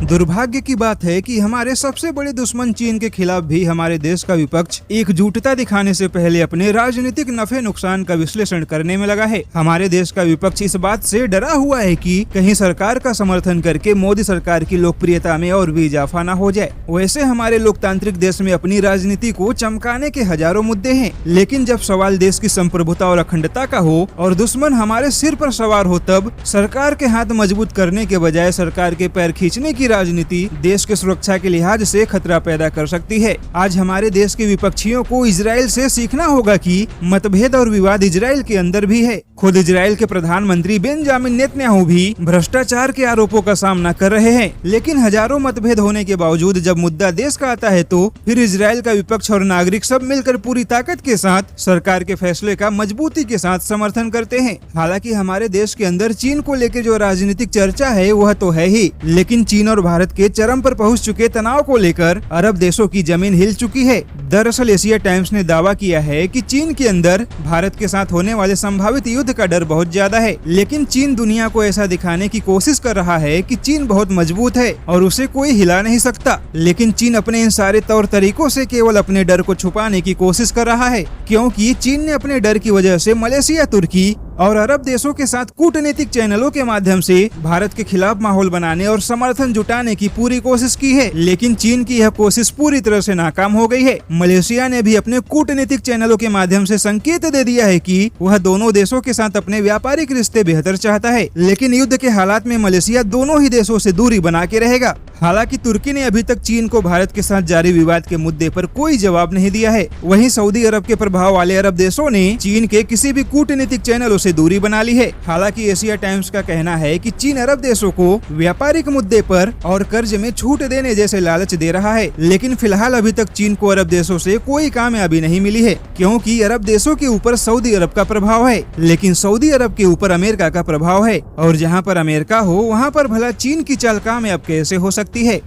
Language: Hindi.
दुर्भाग्य की बात है कि हमारे सबसे बड़े दुश्मन चीन के खिलाफ भी हमारे देश का विपक्ष एकजुटता दिखाने से पहले अपने राजनीतिक नफे नुकसान का विश्लेषण करने में लगा है। हमारे देश का विपक्ष इस बात से डरा हुआ है कि कहीं सरकार का समर्थन करके मोदी सरकार की लोकप्रियता में और भी इजाफा न हो जाए। वैसे हमारे लोकतांत्रिक देश में अपनी राजनीति को चमकाने के हजारों मुद्दे हैं, लेकिन जब सवाल देश की संप्रभुता और अखंडता का हो और दुश्मन हमारे सिर पर सवार हो, तब सरकार के हाथ मजबूत करने के बजाय सरकार के पैर खींचने की राजनीति देश के सुरक्षा के लिहाज से खतरा पैदा कर सकती है। आज हमारे देश के विपक्षियों को इजराइल से सीखना होगा कि मतभेद और विवाद इजराइल के अंदर भी है। खुद इजराइल के प्रधानमंत्री बेंजामिन नेतन्याहू भी भ्रष्टाचार के आरोपों का सामना कर रहे हैं, लेकिन हजारों मतभेद होने के बावजूद जब मुद्दा देश का आता है तो फिर इजराइल का विपक्ष और नागरिक सब मिलकर पूरी ताकत के साथ सरकार के फैसले का मजबूती के साथ समर्थन करते हैं। हालांकि हमारे देश के अंदर चीन को लेकर जो राजनीतिक चर्चा है वह तो है ही, लेकिन चीन और भारत के चरम पर पहुंच चुके तनाव को लेकर अरब देशों की जमीन हिल चुकी है। दरअसल एशिया टाइम्स ने दावा किया है कि चीन के अंदर भारत के साथ होने वाले संभावित युद्ध का डर बहुत ज्यादा है, लेकिन चीन दुनिया को ऐसा दिखाने की कोशिश कर रहा है कि चीन बहुत मजबूत है और उसे कोई हिला नहीं सकता। लेकिन चीन अपने इन सारे तौर तरीकों से केवल अपने डर को छुपाने की कोशिश कर रहा है, क्योंकि चीन ने अपने डर की वजह से मलेशिया, तुर्की और अरब देशों के साथ कूटनीतिक चैनलों के माध्यम से भारत के खिलाफ माहौल बनाने और समर्थन जुटाने की पूरी कोशिश की है, लेकिन चीन की यह कोशिश पूरी तरह से नाकाम हो गई है। मलेशिया ने भी अपने कूटनीतिक चैनलों के माध्यम से संकेत दे दिया है कि वह दोनों देशों के साथ अपने व्यापारिक रिश्ते बेहतर चाहता है, लेकिन युद्ध के हालात में मलेशिया दोनों ही देशों से दूरी बना के रहेगा। हालांकि तुर्की ने अभी तक चीन को भारत के साथ जारी विवाद के मुद्दे पर कोई जवाब नहीं दिया है। वहीं सऊदी अरब के प्रभाव वाले अरब देशों ने चीन के किसी भी कूटनीतिक चैनलों से दूरी बना ली है। हालांकि एशिया टाइम्स का कहना है कि चीन अरब देशों को व्यापारिक मुद्दे पर और कर्ज में छूट देने जैसे लालच दे रहा है, लेकिन फिलहाल अभी तक चीन को अरब देशों से कोई कामयाबी नहीं मिली है, क्योंकि अरब देशों के ऊपर सऊदी अरब का प्रभाव है, लेकिन सऊदी अरब के ऊपर अमेरिका का प्रभाव है, और जहाँ पर अमेरिका हो वहाँ पर भला चीन की चाल कामयाब कैसे हो सकती है।